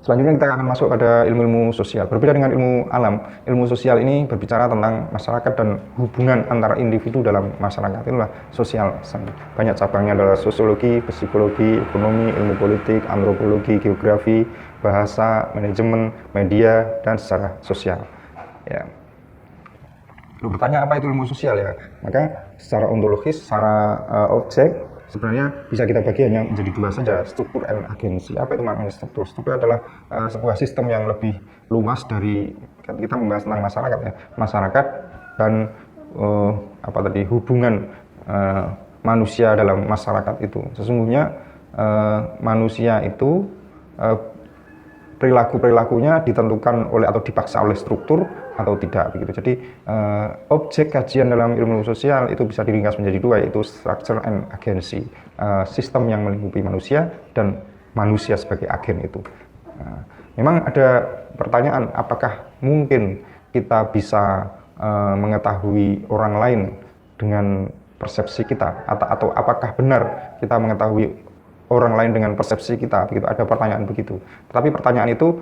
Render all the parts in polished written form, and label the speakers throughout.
Speaker 1: Selanjutnya kita akan masuk pada ilmu-ilmu sosial. Berbeda dengan ilmu alam, ilmu sosial ini berbicara tentang masyarakat dan hubungan antara individu dalam masyarakat. Itulah sosial. Banyak cabangnya adalah sosiologi, psikologi, ekonomi, ilmu politik, antropologi, geografi, bahasa, manajemen, media, dan secara sosial. Ya. Lu bertanya apa itu ilmu sosial ya? Maka secara ontologis, secara objek, sebenarnya bisa kita bagi hanya menjadi dua saja, struktur dan agensi. Apa itu maknanya struktur? Struktur adalah sebuah sistem yang lebih luas dari kita membahas tentang masyarakat ya. Masyarakat dan hubungan manusia dalam masyarakat itu. Sesungguhnya manusia itu perilakunya ditentukan oleh atau dipaksa oleh struktur atau tidak begitu. Jadi objek kajian dalam ilmu sosial itu bisa diringkas menjadi dua, yaitu structure and agency, sistem yang melingkupi manusia dan manusia sebagai agen itu. Memang ada pertanyaan, apakah mungkin kita bisa mengetahui orang lain dengan persepsi kita, atau apakah benar kita mengetahui orang lain dengan persepsi kita, begitu. Ada pertanyaan begitu. Tetapi pertanyaan itu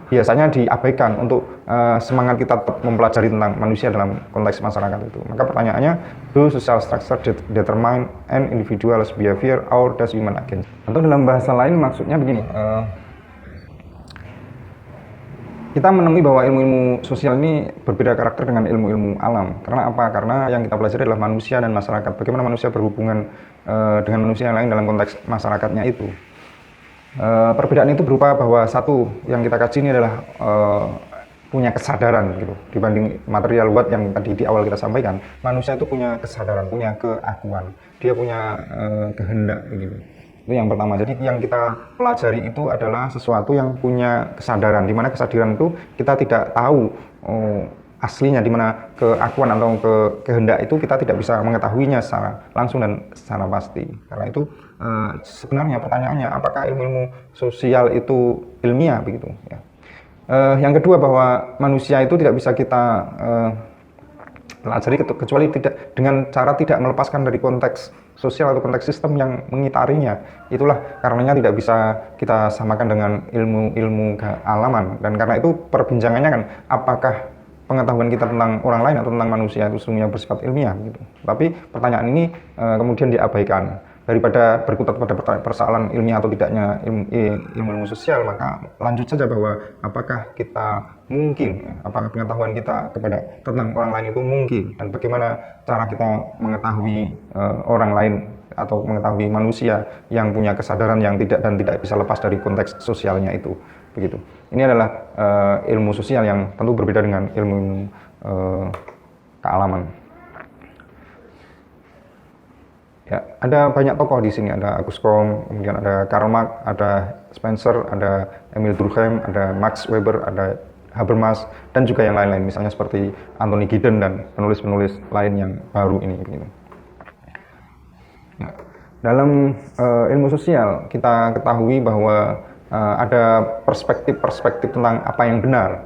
Speaker 1: biasanya diabaikan untuk semangat kita mempelajari tentang manusia dalam konteks masyarakat itu. Maka pertanyaannya, do social structure determine an individual's behavior or does human agent? Atau dalam bahasa lain maksudnya begini, kita menemui bahwa ilmu-ilmu sosial ini berbeda karakter dengan ilmu-ilmu alam. Karena apa? Karena yang kita pelajari adalah manusia dan masyarakat. Bagaimana manusia berhubungan dengan manusia yang lain dalam konteks masyarakatnya itu. Perbedaan itu berupa bahwa satu yang kita kaji ini adalah punya kesadaran gitu. Dibanding material luar yang tadi di awal kita sampaikan, manusia itu punya kesadaran, punya keakuan, dia punya kehendak gitu. Itu yang pertama. Jadi yang kita pelajari itu adalah sesuatu yang punya kesadaran, di mana kesadaran itu kita tidak tahu aslinya, di mana keakuan atau kehendak itu kita tidak bisa mengetahuinya secara langsung dan secara pasti. Karena itu sebenarnya pertanyaannya, apakah ilmu-ilmu sosial itu ilmiah begitu ya. Yang kedua, bahwa manusia itu tidak bisa kita pelajari kecuali tidak dengan cara tidak melepaskan dari konteks sosial atau konteks sistem yang mengitarinya. Itulah karenanya tidak bisa kita samakan dengan ilmu kealaman. Dan karena itu perbincangannya kan, apakah pengetahuan kita tentang orang lain atau tentang manusia itu sesungguhnya bersifat ilmiah gitu. Tapi pertanyaan ini kemudian diabaikan. Daripada berkutat pada persoalan ilmiah atau tidaknya ilmu sosial, maka lanjut saja bahwa apakah kita mungkin, apakah pengetahuan kita tentang orang lain itu mungkin, dan bagaimana cara kita mengetahui orang lain atau mengetahui manusia yang punya kesadaran yang tidak bisa lepas dari konteks sosialnya itu begitu. Ini adalah ilmu sosial yang tentu berbeda dengan ilmu kealaman. Ya, ada banyak tokoh di sini, ada Auguste Comte, kemudian ada Karl Marx, ada Spencer, ada Emil Durkheim, ada Max Weber, ada Habermas, dan juga yang lain-lain, misalnya seperti Anthony Giddens dan penulis-penulis lain yang baru ini. Begitu. Ya. Dalam ilmu sosial kita ketahui bahwa ada perspektif-perspektif tentang apa yang benar.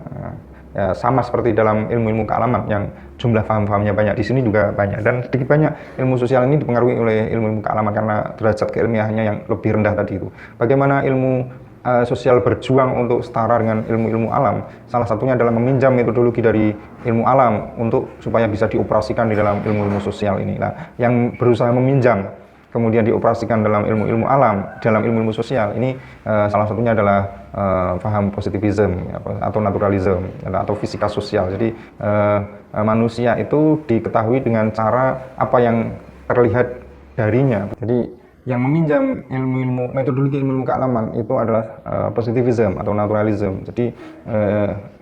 Speaker 1: Ya, sama seperti dalam ilmu-ilmu kealaman yang jumlah paham-pahamnya banyak, di sini juga banyak, dan sedikit banyak ilmu sosial ini dipengaruhi oleh ilmu-ilmu kealaman karena derajat keilmiahannya yang lebih rendah tadi itu. Bagaimana ilmu sosial berjuang untuk setara dengan ilmu-ilmu alam? Salah satunya adalah meminjam metodologi dari ilmu alam supaya bisa dioperasikan di dalam ilmu-ilmu sosial ini. Nah, yang berusaha meminjam kemudian dioperasikan dalam ilmu-ilmu alam, dalam ilmu-ilmu sosial ini salah satunya adalah paham positivism atau naturalism atau fisika sosial. Jadi manusia itu diketahui dengan cara apa yang terlihat darinya. Jadi yang meminjam metodologi ilmu kealaman itu adalah positivism atau naturalism. Jadi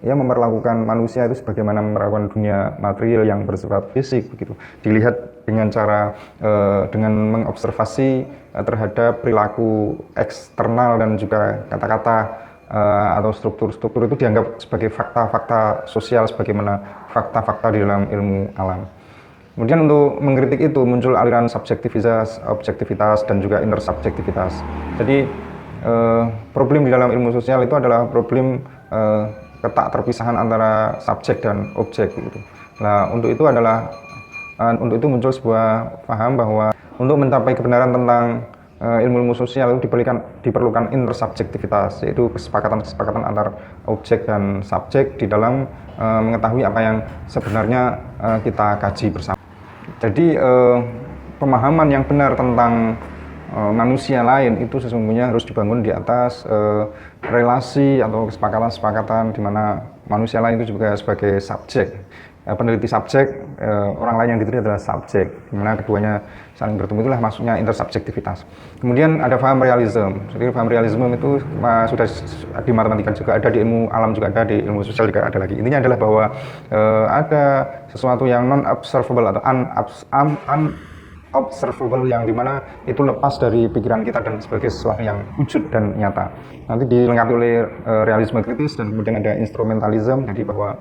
Speaker 1: ia memperlakukan manusia itu sebagaimana memperlakukan dunia material yang bersifat fisik begitu. Dilihat dengan cara dengan mengobservasi terhadap perilaku eksternal dan juga kata-kata atau struktur-struktur itu dianggap sebagai fakta-fakta sosial sebagaimana fakta-fakta di dalam ilmu alam. Kemudian untuk mengkritik itu muncul aliran subjektivitas, objektivitas, dan juga intersubjektivitas. Jadi problem di dalam ilmu sosial itu adalah problem ketak terpisahan antara subjek dan objek gitu. Nah, untuk itu muncul sebuah paham bahwa untuk mencapai kebenaran tentang ilmu-ilmu sosial itu diperlukan intersubjektivitas, yaitu kesepakatan antar objek dan subjek di dalam mengetahui apa yang sebenarnya kita kaji bersama. Jadi pemahaman yang benar tentang manusia lain itu sesungguhnya harus dibangun di atas relasi atau kesepakatan-kesepakatan di mana manusia lain itu juga sebagai subjek. Peneliti subjek, orang lain yang diteliti adalah subjek, di mana keduanya saling bertemu, itulah maksudnya intersubjektivitas. Kemudian ada paham realisme. Jadi paham realisme itu sudah di matematika juga ada, di ilmu alam juga ada, di ilmu sosial juga ada lagi. Intinya adalah bahwa ada sesuatu yang non-observable atau unobservable yang dimana itu lepas dari pikiran kita dan sebagai sesuatu yang wujud dan nyata. Nanti dilengkapi oleh realisme kritis, dan kemudian ada instrumentalisme, jadi bahwa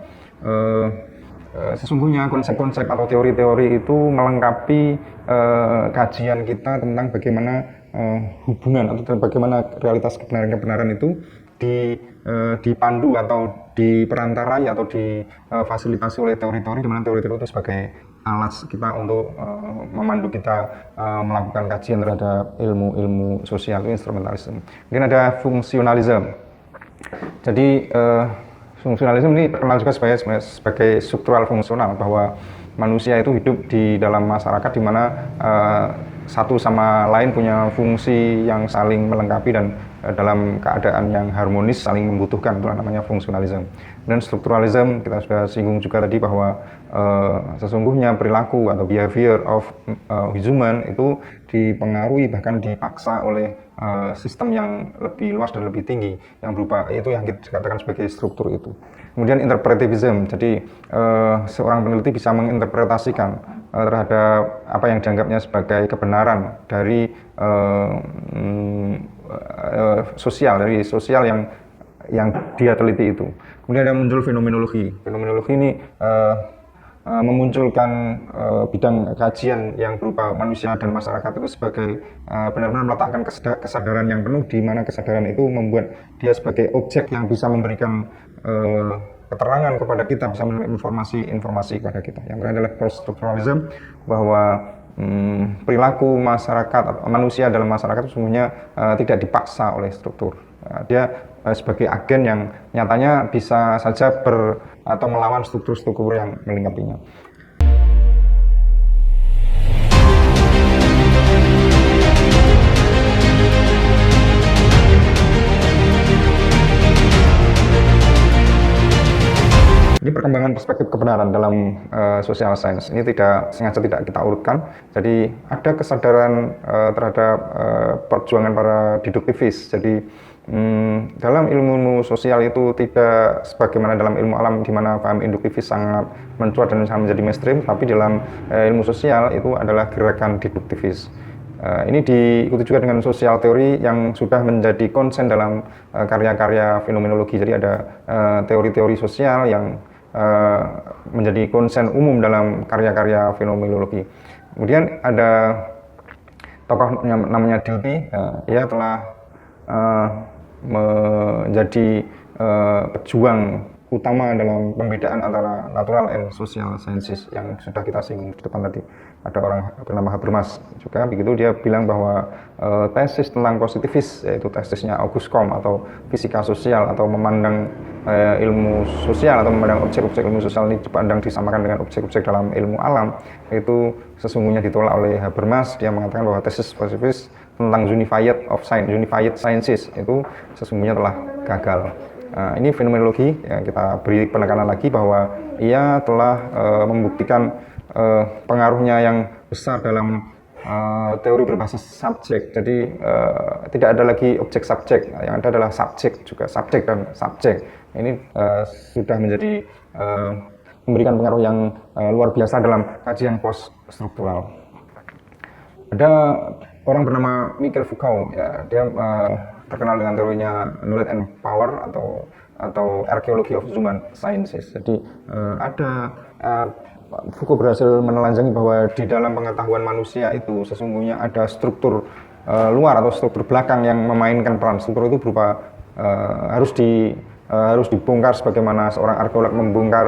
Speaker 1: sesungguhnya konsep-konsep atau teori-teori itu melengkapi kajian kita tentang bagaimana hubungan atau bagaimana realitas kebenaran-kebenaran itu dipandu atau diperantarai atau difasilitasi oleh teori-teori, di mana teori-teori itu sebagai alat kita untuk memandu kita melakukan kajian terhadap ilmu-ilmu sosial, itu instrumentalisme. Kemudian ada fungsionalisme. Jadi fungsionalisme ini terkenal juga sebagai struktural fungsional, bahwa manusia itu hidup di dalam masyarakat di mana satu sama lain punya fungsi yang saling melengkapi dan dalam keadaan yang harmonis saling membutuhkan, itulah namanya fungsionalisme. Dan strukturalisme kita sudah singgung juga tadi, bahwa sesungguhnya perilaku atau behavior of human itu dipengaruhi bahkan dipaksa oleh sistem yang lebih luas dan lebih tinggi yang berupa itu yang kita katakan sebagai struktur itu. Kemudian interpretivism, jadi seorang peneliti bisa menginterpretasikan terhadap apa yang dianggapnya sebagai kebenaran dari sosial yang dia teliti itu. Kemudian ada muncul fenomenologi. Fenomenologi ini memunculkan bidang kajian yang berupa manusia dan masyarakat itu sebagai benar-benar meletakkan kesadaran yang penuh, di mana kesadaran itu membuat dia sebagai objek yang bisa memberikan keterangan kepada kita, bisa memberikan informasi kepada kita. Yang terakhir adalah post-structuralism, bahwa perilaku masyarakat atau manusia dalam masyarakat itu sesungguhnya tidak dipaksa oleh struktur. Dia sebagai agen yang nyatanya bisa saja atau melawan struktur-struktur yang melingkapinya. Ini perkembangan perspektif kebenaran dalam social science. Ini sengaja tidak kita urutkan. Jadi ada kesadaran terhadap perjuangan para deduktivis. Jadi dalam ilmu sosial itu tidak sebagaimana dalam ilmu alam, di mana paham induktivis sangat mencuat dan sangat menjadi mainstream, tapi dalam ilmu sosial itu adalah gerakan deduktivis. Ini diikuti juga dengan sosial teori yang sudah menjadi konsen dalam karya-karya fenomenologi. Jadi ada teori-teori sosial yang menjadi konsen umum dalam karya-karya fenomenologi. Kemudian ada tokoh namanya Dilthey, ia telah menjadi pejuang utama dalam pembedaan antara natural and social sciences yang sudah kita singgung di depan tadi. Ada orang bernama Habermas juga, begitu dia bilang bahwa tesis tentang positivis, yaitu tesisnya Auguste Comte atau fisika sosial, atau memandang ilmu sosial atau memandang objek-objek ilmu sosial ini dipandang disamakan dengan objek-objek dalam ilmu alam, itu sesungguhnya ditolak oleh Habermas. Dia mengatakan bahwa tesis positivis tentang unified sciences itu sesungguhnya telah gagal. Ini fenomenologi yang kita beri penekanan lagi bahwa ia telah membuktikan pengaruhnya yang besar dalam teori berbasis subjek. Jadi tidak ada lagi objek subjek, yang ada adalah subjek juga, subjek dan subjek. Ini sudah menjadi memberikan pengaruh yang luar biasa dalam kajian post struktural. Ada orang bernama Michel Foucault, ya, dia terkenal dengan teorinya knowledge and power atau archaeology of human sciences. Jadi Foucault berhasil menelanjangi bahwa di dalam pengetahuan manusia itu sesungguhnya ada struktur luar atau struktur belakang yang memainkan peran. Struktur itu berupa harus dibongkar sebagaimana seorang arkeolog membongkar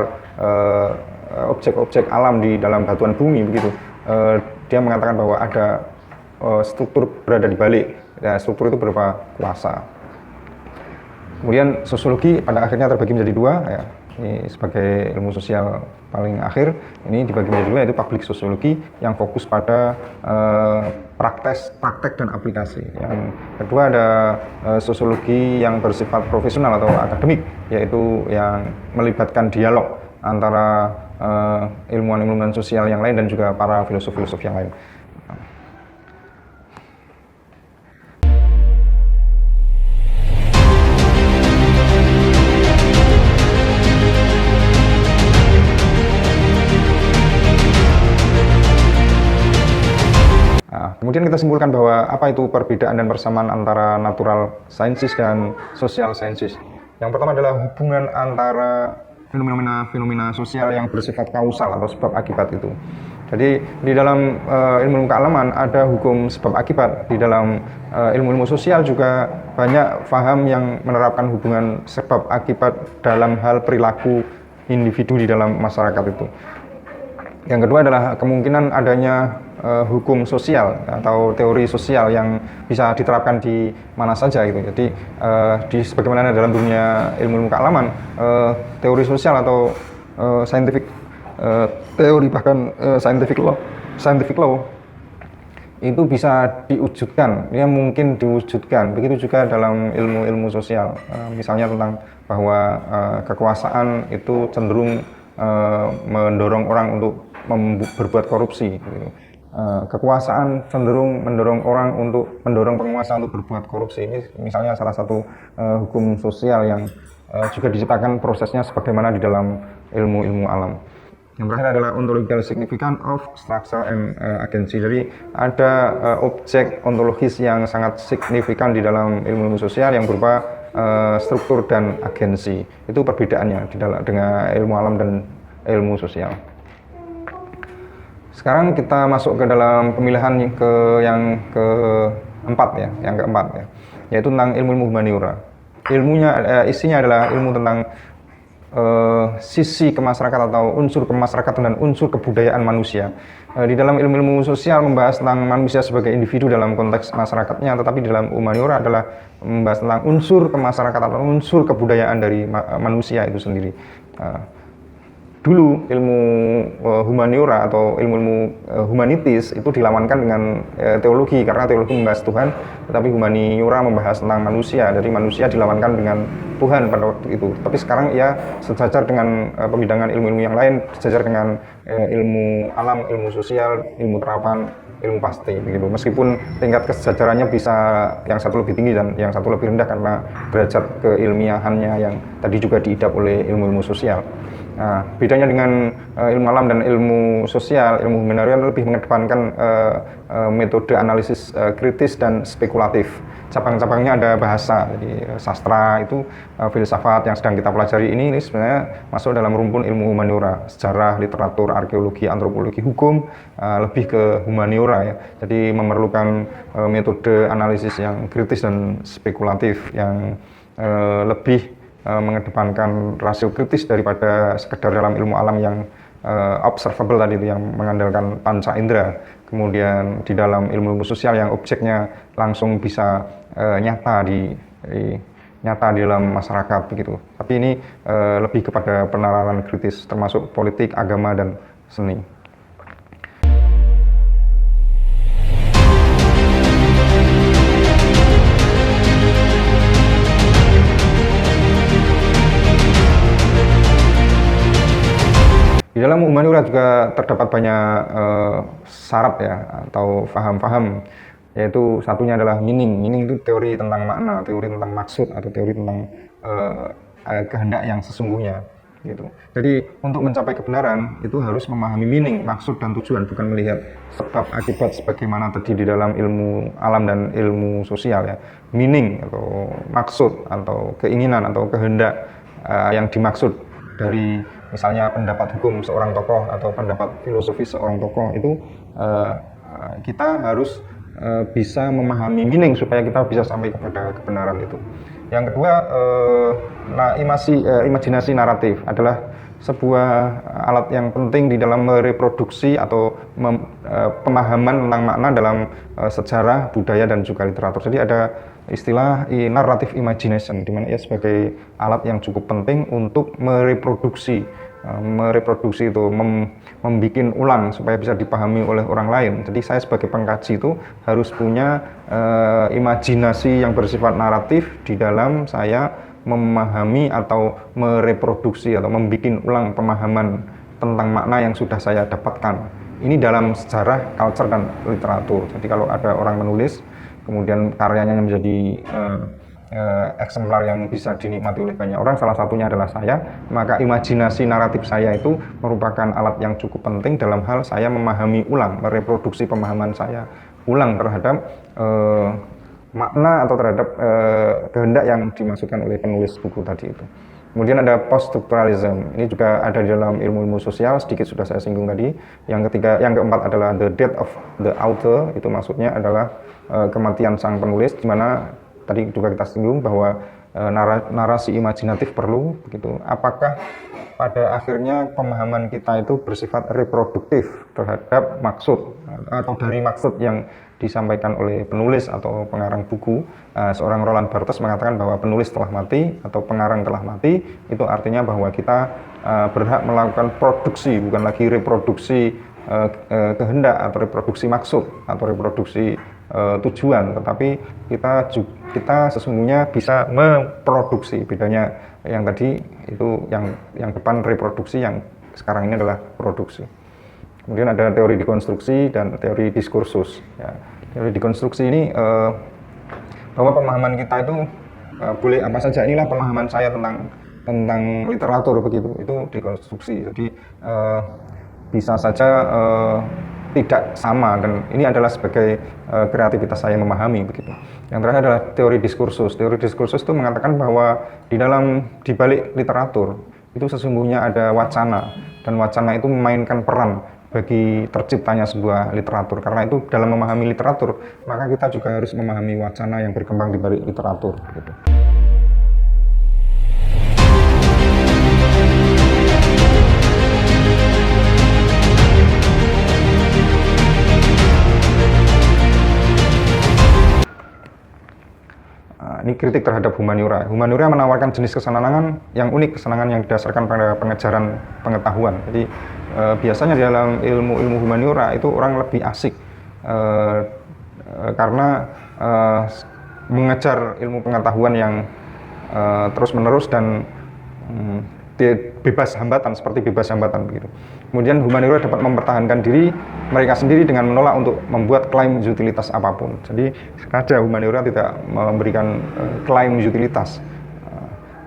Speaker 1: objek-objek alam di dalam batuan bumi begitu. Dia mengatakan bahwa ada struktur berada di balik. Ya, struktur itu berupa kuasa. Kemudian sosiologi pada akhirnya terbagi menjadi dua, ya. Ini sebagai ilmu sosial paling akhir, ini dibagi menjadi dua, yaitu public sosiologi yang fokus pada praktek dan aplikasi. Yang kedua ada sosiologi yang bersifat profesional atau akademik, yaitu yang melibatkan dialog antara ilmuwan-ilmuwan sosial yang lain dan juga para filosof-filosof yang lain. Kemudian kita simpulkan bahwa apa itu perbedaan dan persamaan antara natural sciences dan social sciences. Yang pertama adalah hubungan antara fenomena sosial yang bersifat kausal atau sebab akibat itu. Jadi di dalam ilmu kealaman ada hukum sebab akibat. Di dalam ilmu sosial juga banyak paham yang menerapkan hubungan sebab akibat dalam hal perilaku individu di dalam masyarakat itu. Yang kedua adalah kemungkinan adanya hukum sosial atau teori sosial yang bisa diterapkan di mana saja gitu. Jadi sebagaimana dalam dunia ilmu kealaman, teori sosial atau scientific teori bahkan scientific law itu bisa diwujudkan, ya mungkin diwujudkan. Begitu juga dalam ilmu sosial, misalnya tentang bahwa kekuasaan itu cenderung mendorong orang untuk berbuat korupsi gitu. Kekuasaan cenderung mendorong orang untuk penguasa untuk berbuat korupsi. Ini misalnya salah satu hukum sosial yang juga diciptakan prosesnya sebagaimana di dalam ilmu alam. Yang terakhir adalah ontological significance of structure and agency. Jadi ada objek ontologis yang sangat signifikan di dalam ilmu sosial yang berupa struktur dan agensi. Itu perbedaannya dengan ilmu alam dan ilmu sosial. Sekarang kita masuk ke dalam pemilihan yang keempat ya, yaitu tentang ilmu humaniora. Isinya adalah ilmu tentang sisi kemasyarakatan atau unsur kemasyarakatan dan unsur kebudayaan manusia. Di dalam ilmu sosial membahas tentang manusia sebagai individu dalam konteks masyarakatnya, tetapi di dalam humaniora adalah membahas tentang unsur kemasyarakatan atau unsur kebudayaan dari manusia itu sendiri. Dulu ilmu humaniora atau ilmu humanitis itu dilawankan dengan teologi, karena teologi membahas Tuhan, tetapi humaniora membahas tentang manusia. Jadi manusia dilawankan dengan Tuhan pada waktu itu. Tapi sekarang ia sejajar dengan pembidangan ilmu-ilmu yang lain, sejajar dengan ilmu alam, ilmu sosial, ilmu terapan, ilmu pasti begitu. Meskipun tingkat kesejajarannya bisa yang satu lebih tinggi dan yang satu lebih rendah karena derajat keilmiahannya yang tadi juga diidap oleh ilmu-ilmu sosial. Nah, bedanya dengan ilmu alam dan ilmu sosial, ilmu humaniora lebih mengedepankan metode analisis kritis dan spekulatif. Cabang-cabangnya ada bahasa, jadi sastra itu filsafat yang sedang kita pelajari ini sebenarnya masuk dalam rumpun ilmu humaniora, sejarah, literatur, arkeologi, antropologi, hukum, lebih ke humaniora ya. Jadi memerlukan metode analisis yang kritis dan spekulatif yang lebih mengedepankan rasio kritis daripada sekedar dalam ilmu alam yang observable tadi itu, yang mengandalkan panca indera. Kemudian di dalam ilmu sosial yang objeknya langsung bisa nyata di dalam masyarakat begitu. Tapi ini lebih kepada penalaran kritis termasuk politik, agama dan seni. Di dalam humaniora juga terdapat banyak syarat ya atau paham-paham, yaitu satunya adalah meaning. Meaning itu teori tentang makna, teori tentang maksud atau teori tentang kehendak yang sesungguhnya gitu. Jadi untuk mencapai kebenaran itu harus memahami meaning, maksud dan tujuan, bukan melihat sebab akibat sebagaimana tadi di dalam ilmu alam dan ilmu sosial ya. Meaning atau maksud atau keinginan atau kehendak yang dimaksud dari misalnya pendapat hukum seorang tokoh atau pendapat filosofi seorang tokoh itu kita harus bisa memahami meaning supaya kita bisa sampai kepada kebenaran itu. Yang kedua, imajinasi naratif adalah sebuah alat yang penting di dalam mereproduksi atau pemahaman tentang makna dalam sejarah, budaya, dan juga literatur. Jadi ada istilah narrative imagination, di mana ia sebagai alat yang cukup penting untuk mereproduksi itu membikin ulang supaya bisa dipahami oleh orang lain. Jadi saya sebagai pengkaji itu harus punya imajinasi yang bersifat naratif di dalam saya memahami atau mereproduksi atau membikin ulang pemahaman tentang makna yang sudah saya dapatkan. Ini dalam sejarah, culture, dan literatur. Jadi kalau ada orang menulis kemudian karyanya menjadi eksemplar yang bisa dinikmati oleh banyak orang, salah satunya adalah saya, maka imajinasi naratif saya itu merupakan alat yang cukup penting dalam hal saya memahami ulang, mereproduksi pemahaman saya ulang terhadap makna atau terhadap kehendak yang dimaksudkan oleh penulis buku tadi itu. Kemudian ada post-structuralism, ini juga ada di dalam ilmu-ilmu sosial, sedikit sudah saya singgung tadi. Yang keempat adalah the death of the author, itu maksudnya adalah kematian sang penulis, di mana tadi juga kita singgung bahwa narasi imajinatif perlu, begitu. Apakah pada akhirnya pemahaman kita itu bersifat reproduktif terhadap maksud atau dari maksud yang disampaikan oleh penulis atau pengarang buku. Seorang Roland Barthes mengatakan bahwa penulis telah mati atau pengarang telah mati, itu artinya bahwa kita berhak melakukan produksi, bukan lagi reproduksi kehendak atau reproduksi maksud atau reproduksi tujuan, tetapi kita sesungguhnya bisa memproduksi. Bedanya yang tadi itu yang depan reproduksi, yang sekarang ini adalah produksi. Kemudian ada teori dekonstruksi dan teori diskursus. Ya, teori dekonstruksi ini bahwa pemahaman kita itu boleh apa saja. Inilah pemahaman saya tentang literatur, begitu. Itu dekonstruksi. Jadi bisa saja tidak sama, dan ini adalah sebagai kreativitas saya memahami, begitu. Yang terakhir adalah teori diskursus. Teori diskursus itu mengatakan bahwa di balik literatur itu sesungguhnya ada wacana, dan wacana itu memainkan peran bagi terciptanya sebuah literatur. Karena itu dalam memahami literatur, maka kita juga harus memahami wacana yang berkembang di balik literatur, gitu. Ini kritik terhadap humaniora. Humaniora menawarkan jenis kesenangan yang unik, kesenangan yang didasarkan pada pengejaran pengetahuan. Jadi biasanya di dalam ilmu humaniora itu orang lebih asik karena mengejar ilmu pengetahuan yang terus-menerus dan bebas hambatan, seperti bebas hambatan, begitu. Kemudian humaniora dapat mempertahankan diri mereka sendiri dengan menolak untuk membuat klaim utilitas apapun. Jadi sengaja humaniora tidak memberikan klaim utilitas.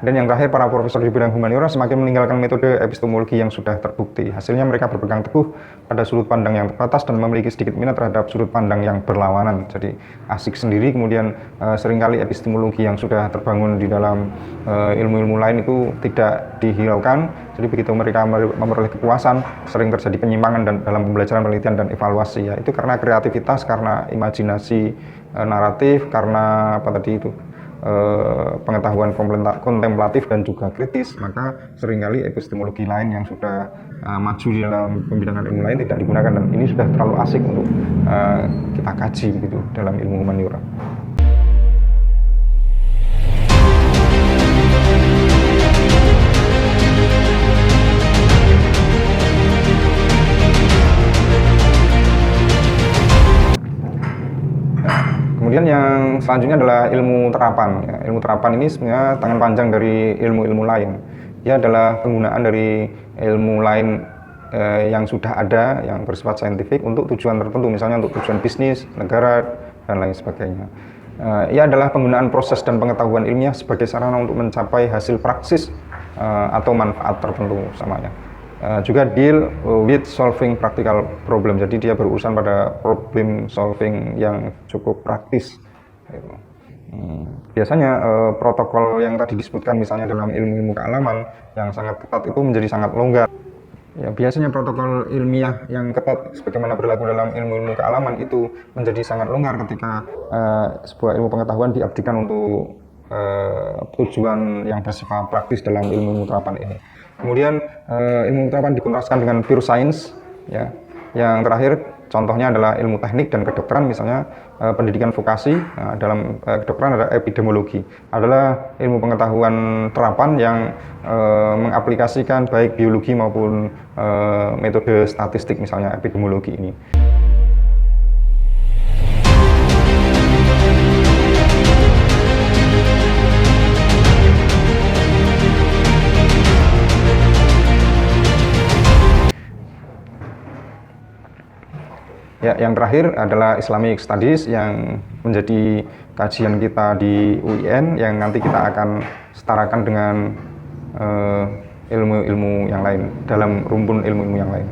Speaker 1: Dan yang terakhir, para profesor di bidang humaniora semakin meninggalkan metode epistemologi yang sudah terbukti. Hasilnya mereka berpegang teguh pada sudut pandang yang terbatas dan memiliki sedikit minat terhadap sudut pandang yang berlawanan. Jadi asik sendiri, kemudian seringkali epistemologi yang sudah terbangun di dalam ilmu-ilmu lain itu tidak dihiraukan. Jadi begitu mereka memperoleh kepuasan, sering terjadi penyimpangan dan dalam pembelajaran, penelitian, dan evaluasi. Ya, itu karena kreativitas, karena imajinasi naratif, karena apa tadi itu, pengetahuan kontemplatif dan juga kritis. Maka seringkali epistemologi lain yang sudah maju di dalam pembidangan ilmu lain tidak digunakan, dan ini sudah terlalu asik untuk kita kaji, begitu, dalam ilmu humaniora. Kemudian yang selanjutnya adalah ilmu terapan. Ya, ilmu terapan ini sebenarnya tangan panjang dari ilmu-ilmu lain. Ia adalah penggunaan dari ilmu lain yang sudah ada, yang bersifat saintifik untuk tujuan tertentu, misalnya untuk tujuan bisnis, negara, dan lain sebagainya. Ia adalah penggunaan proses dan pengetahuan ilmiah sebagai sarana untuk mencapai hasil praksis atau manfaat tertentu samanya. Juga deal with solving practical problem. Jadi dia berurusan pada problem solving yang cukup praktis. Biasanya protokol yang tadi disebutkan misalnya dalam ilmu-ilmu kealaman yang sangat ketat itu menjadi sangat longgar. Ya, biasanya protokol ilmiah yang ketat sebagaimana berlaku dalam ilmu-ilmu kealaman itu menjadi sangat longgar ketika sebuah ilmu pengetahuan diabdikan untuk tujuan yang bersifat praktis dalam ilmu terapan ini. Kemudian ilmu pengetahuan dikontraskan dengan pure science, ya. Yang terakhir contohnya adalah ilmu teknik dan kedokteran, misalnya pendidikan vokasi. Nah, dalam kedokteran ada epidemiologi, adalah ilmu pengetahuan terapan yang mengaplikasikan baik biologi maupun metode statistik, misalnya epidemiologi ini. Ya, yang terakhir adalah Islamic Studies yang menjadi kajian kita di UIN yang nanti kita akan setarakan dengan ilmu-ilmu yang lain, dalam rumpun ilmu-ilmu yang lain.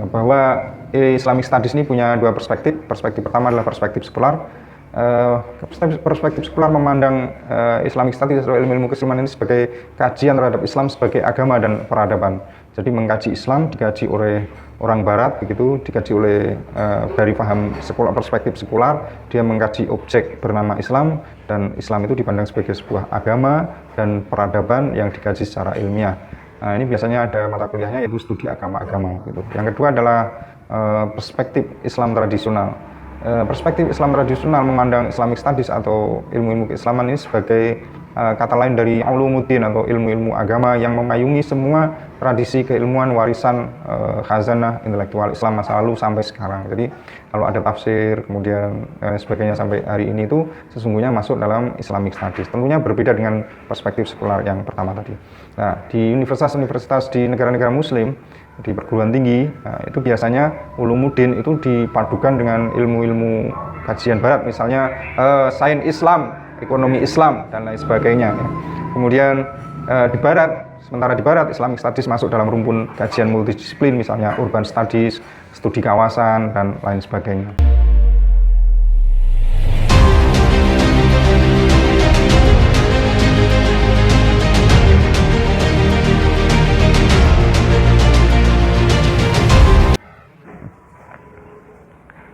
Speaker 1: Bahwa Islamic Studies ini punya dua perspektif. Perspektif pertama adalah perspektif sekular. Perspektif sekular memandang Islamic Studies atau ilmu-ilmu keislaman ini sebagai kajian terhadap Islam sebagai agama dan peradaban. Jadi mengkaji Islam dikaji oleh orang Barat, begitu dikaji oleh dari paham sekular, perspektif sekular, dia mengkaji objek bernama Islam, dan Islam itu dipandang sebagai sebuah agama dan peradaban yang dikaji secara ilmiah. Nah, ini biasanya ada mata kuliahnya yaitu studi agama-agama, gitu. Yang kedua adalah perspektif Islam tradisional. Perspektif Islam tradisional memandang Islamic Studies atau ilmu-ilmu keislaman ini sebagai kata lain dari ulumuddin atau ilmu-ilmu agama yang memayungi semua tradisi keilmuan warisan khazanah intelektual Islam masa lalu sampai sekarang. Jadi kalau ada tafsir kemudian sebagainya sampai hari ini itu sesungguhnya masuk dalam Islamic Studies. Tentunya berbeda dengan perspektif sekular yang pertama tadi. Nah, di universitas-universitas di negara-negara muslim, di perguruan tinggi, itu biasanya ulumuddin itu dipadukan dengan ilmu-ilmu kajian barat, misalnya sains Islam, ekonomi Islam, dan lain sebagainya. Kemudian sementara di barat Islamic Studies masuk dalam rumpun kajian multidisiplin, misalnya urban studies, studi kawasan, dan lain sebagainya.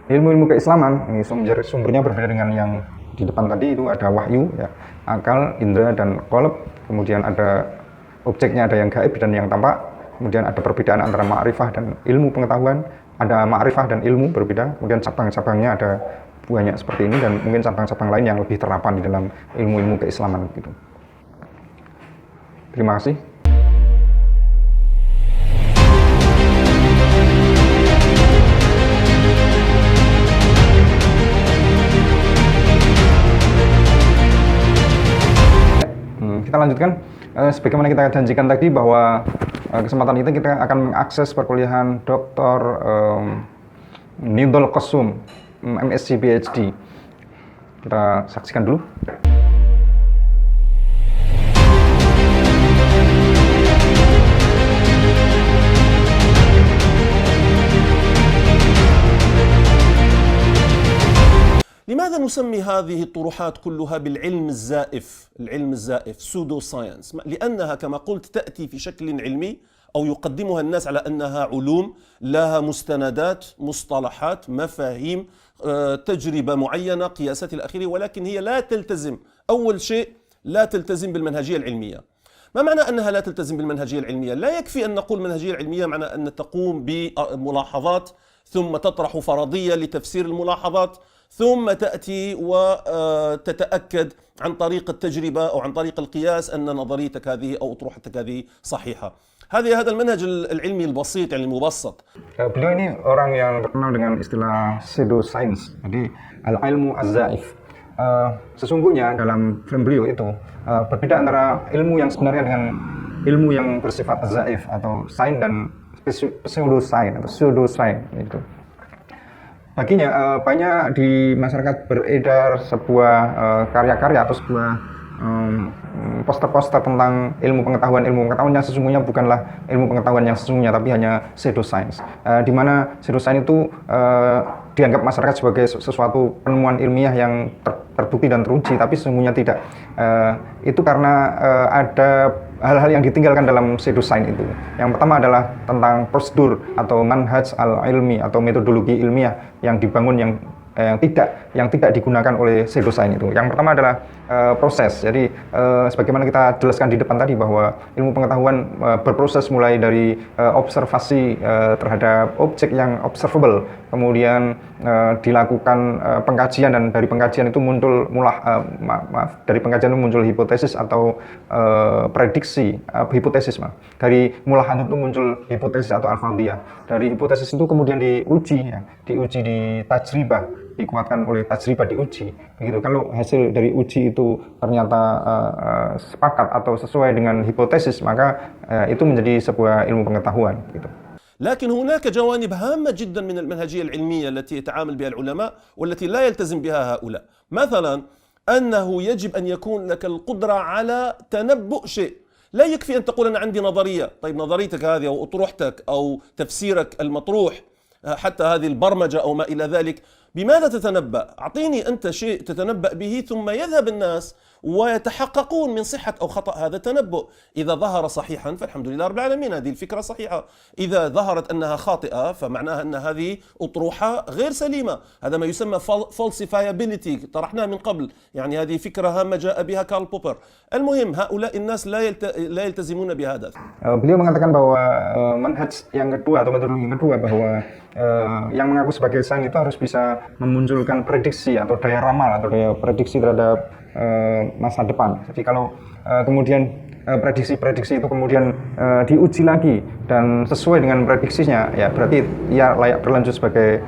Speaker 1: Ilmu-ilmu keislaman ini sumbernya berbeda dengan yang di depan tadi. Itu ada wahyu, ya, akal, indera, dan qalb. Kemudian ada objeknya, ada yang gaib dan yang tampak. Kemudian ada perbedaan antara ma'rifah dan ilmu pengetahuan. Ada ma'rifah dan ilmu berbeda. Kemudian cabang-cabangnya ada banyak seperti ini, dan mungkin cabang-cabang lain yang lebih terapkan di dalam ilmu-ilmu keislaman, gitu. Terima kasih. Kita lanjutkan, sebagaimana kita janjikan tadi bahwa kesempatan ini kita akan mengakses perkuliahan Dr. Nidhol Qosum, MSc PhD. Kita saksikan dulu.
Speaker 2: لماذا نسمي هذه الطروحات كلها بالعلم الزائف؟ العلم الزائف سودو ساينس، لأنها كما قلت تأتي في شكل علمي أو يقدمها الناس على أنها علوم لها مستندات، مصطلحات، مفاهيم، تجربة معينة، قياسات إلى آخره، ولكن هي لا تلتزم. أول شيء لا تلتزم بالمنهجية العلمية. ما معنى أنها لا تلتزم بالمنهجية العلمية؟ لا يكفي أن نقول منهجية علمية معنى أن تقوم بملاحظات ثم تطرح فرضية لتفسير الملاحظات، ثم تأتي وتتأكد عن طريق التجربة أو عن طريق القياس أن نظريتك هذه أو أطروحتك هذه صحيحة. هذا المنهج العلمي البسيط يعني المبسط.
Speaker 1: Beliau ini orang yang terkenal dengan istilah pseudoscience, jadi al-ilmu az-zaif. Sesungguhnya dalam frame beliau itu berbeda antara ilmu yang sebenarnya dengan ilmu yang bersifat az-zaif atau sains dan pseudoscience atau pseudoscience itu. Baginya banyak di masyarakat beredar sebuah karya-karya atau sebuah poster-poster tentang ilmu pengetahuan yang sesungguhnya bukanlah ilmu pengetahuan yang sesungguhnya, tapi hanya pseudoscience, di mana pseudoscience itu dianggap masyarakat sebagai sesuatu penemuan ilmiah yang terbukti dan teruji, tapi sesungguhnya tidak. Itu karena ada hal-hal yang ditinggalkan dalam pseudoscience itu. Yang pertama adalah tentang prosedur atau manhaj al-ilmi atau metodologi ilmiah yang dibangun yang yang tidak digunakan oleh pseudoscience itu. Yang pertama adalah proses. Jadi sebagaimana kita jelaskan di depan tadi bahwa ilmu pengetahuan berproses mulai dari observasi terhadap objek yang observable, kemudian dilakukan pengkajian, dan dari pengkajian itu muncul dari pengkajian itu muncul hipotesis atau prediksi, dari mulahan itu muncul hipotesis atau al-fardhiyah. Dari hipotesis itu kemudian diuji di tajribah, dikuatkan oleh tajribah, diuji. Begitu. Kalau hasil dari uji itu ternyata sepakat atau sesuai dengan hipotesis, maka itu menjadi sebuah ilmu pengetahuan. Gitu.
Speaker 2: لكن هناك جوانب هامة جدا من المنهجية العلمية التي يتعامل بها العلماء والتي لا يلتزم بها هؤلاء. مثلا أنه يجب أن يكون لك القدرة على تنبؤ شيء. لا يكفي أن تقول أنا عندي نظرية. طيب نظريتك هذه أو أطروحتك أو تفسيرك المطروح، حتى هذه البرمجة أو ما إلى ذلك، بماذا تتنبأ؟ أعطيني أنت شيء تتنبأ به ثم يذهب الناس ويتحققون من صحة أو خطأ هذا التنبؤ. إذا ظهر صحيحا فالحمد لله رب العالمين، هذه الفكرة صحيحة. إذا ظهرت أنها خاطئة فمعناها أن هذه أطروحة غير سليمة. هذا ما يسمى falsifiability، طرحناه من قبل. يعني هذه فكرة هامة جاء بها كارل بوبر. المهم هؤلاء الناس لا يلتزمون بهذا.
Speaker 1: Beliau mengatakan bahwa manhaj yang kedua atau metode yang kedua, bahwa yang mengaku sebagai sains itu harus bisa memunculkan prediksi atau daya ramal atau daya prediksi terhadap masa depan. Jadi kalau kemudian prediksi-prediksi itu kemudian diuji lagi dan sesuai dengan prediksinya, ya berarti ia layak berlanjut sebagai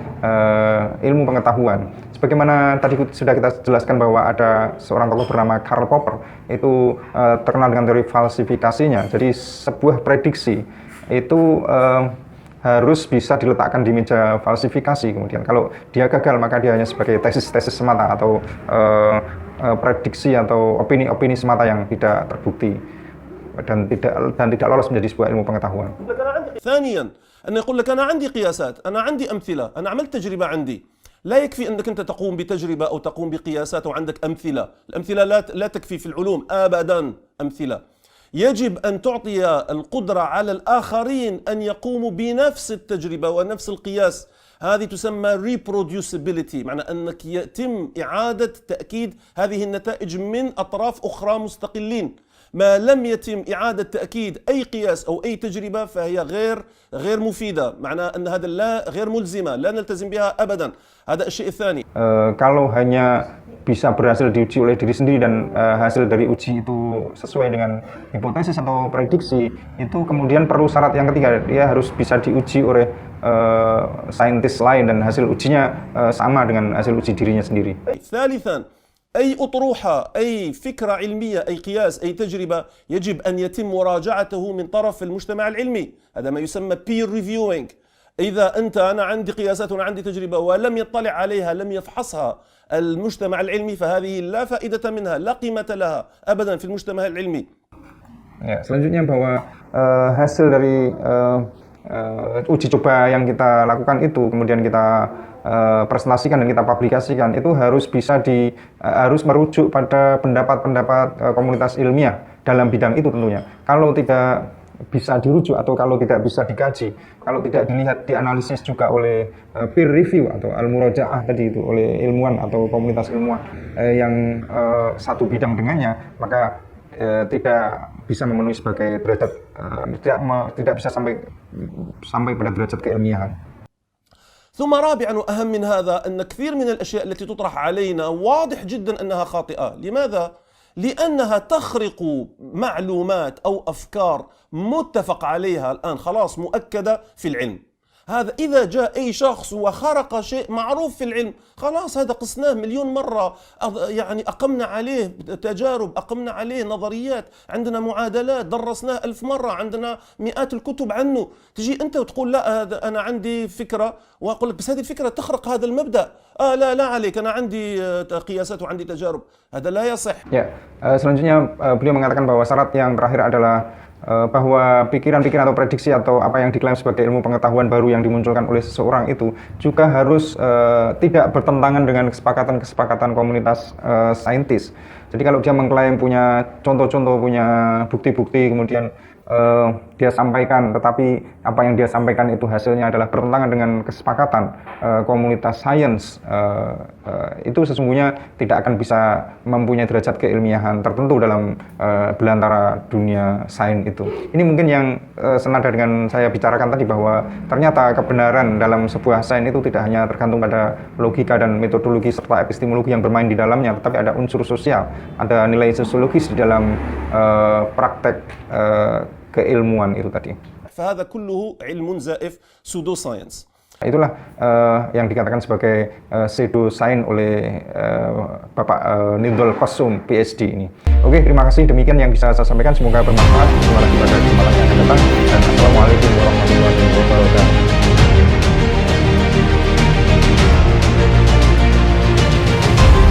Speaker 1: ilmu pengetahuan. Sebagaimana tadi sudah kita jelaskan bahwa ada seorang tokoh bernama Karl Popper, itu terkenal dengan teori falsifikasinya. Jadi sebuah prediksi itu harus bisa diletakkan di meja falsifikasi. Kemudian kalau dia gagal, maka dia hanya sebagai tesis-tesis semata atau prediksi atau opini-opini semata yang tidak terbukti dan tidak lolos menjadi sebuah ilmu pengetahuan.
Speaker 2: ثانيا أن يقول لك أنا عندي قياسات، أنا عندي أمثلة، أنا عملت تجربة عندي. لا يكفي أنك أنت تقوم بتجربة أو تقوم بقياسات وعندك أمثلة. الأمثلة لا تكفي في العلوم أبدا. أمثلة يجب أن تعطي القدرة على الآخرين أن يقوموا بنفس التجربة ونفس القياس. هذه تسمى reproducibility، معنى أنك يتم إعادة تأكيد هذه النتائج من أطراف أخرى مستقلين. ما لم يتم إعادة تأكيد أي قياس أو أي تجربة فهي غير مفيدة، معناه أن هذا غير ملزمة، لا نلتزم بها أبدا. هذا الشيء الثاني.
Speaker 1: Kalau hanya bisa berhasil diuji oleh diri sendiri dan hasil dari uji itu sesuai dengan hipotesis atau prediksi, itu kemudian perlu syarat yang ketiga, dia harus bisa diuji oleh saintis lain dan hasil ujinya sama dengan hasil uji dirinya sendiri.
Speaker 2: ثالثا أي أطروحة، أي فكرة علمية، أي قياس، أي تجربة يجب أن يتم مراجعته من طرف المجتمع العلمي. هذا ما يسمى peer reviewing. إذا أنا عندي قياسات وأنا عندي تجربة ولم يطلع عليها، لم يفحصها المجتمع العلمي، فهذه لا فائدة منها، لا قيمة لها أبدا في المجتمع العلمي.
Speaker 1: Ya, selanjutnya bahwa hasil dari uji coba yang kita lakukan itu kemudian kita presentasikan dan kita publikasikan, itu harus bisa harus merujuk pada pendapat-pendapat komunitas ilmiah dalam bidang itu tentunya. Kalau tidak bisa dirujuk atau kalau tidak bisa dikaji, kalau tidak dilihat, dianalisis juga oleh peer review atau al-murajaah tadi itu oleh ilmuwan atau komunitas ilmuwan yang satu bidang dengannya, maka tidak bisa memenuhi sebagai derajat, tidak bisa sampai pada derajat keilmiahan.
Speaker 2: ثم رابعا وأهم من هذا أن كثير من الأشياء التي تطرح علينا واضح جدا أنها خاطئة. لماذا؟ لأنها تخرق معلومات أو أفكار متفق عليها الآن، خلاص مؤكدة في العلم. هذا إذا جاء أي شخص وخرق شيء معروف في العلم، خلاص هذا قسناه مليون مرة، يعني أقمنا عليه تجارب، أقمنا عليه نظريات، عندنا معادلات درسناه 1000 مرة، عندنا مئات الكتب عنه. تجي أنت وتقول لا هذا أنا عندي فكرة، وأقول لك بس هذه الفكرة تخرق هذا المبدأ. لا عليك، أنا عندي قياسات وعندي تجارب. هذا لا يصح.
Speaker 1: Ya, selanjutnya beliau mengatakan bahwa syarat yang terakhir adalah bahwa pikiran-pikiran atau prediksi atau apa yang diklaim sebagai ilmu pengetahuan baru yang dimunculkan oleh seseorang itu juga harus tidak bertentangan dengan kesepakatan-kesepakatan komunitas saintis. Jadi kalau dia mengklaim punya contoh-contoh, punya bukti-bukti, kemudian dia sampaikan, tetapi apa yang dia sampaikan itu hasilnya adalah bertentangan dengan kesepakatan komunitas sains, itu sesungguhnya tidak akan bisa mempunyai derajat keilmiahan tertentu dalam belantara dunia sains itu. Ini mungkin yang senada dengan saya bicarakan tadi, bahwa ternyata kebenaran dalam sebuah sains itu tidak hanya tergantung pada logika dan metodologi serta epistemologi yang bermain di dalamnya, tetapi ada unsur sosial, ada nilai sosiologis di dalam praktek keilmuan itu tadi.
Speaker 2: فهذا كله علم زائف pseudo science.
Speaker 1: Itulah yang dikatakan sebagai pseudo science oleh Bapak Nidhal Qassum PhD ini. Oke, terima kasih, demikian yang bisa saya sampaikan, semoga bermanfaat. Terima kasih pada kesempatan yang akan datang, dan assalamualaikum warahmatullahi wabarakatuh.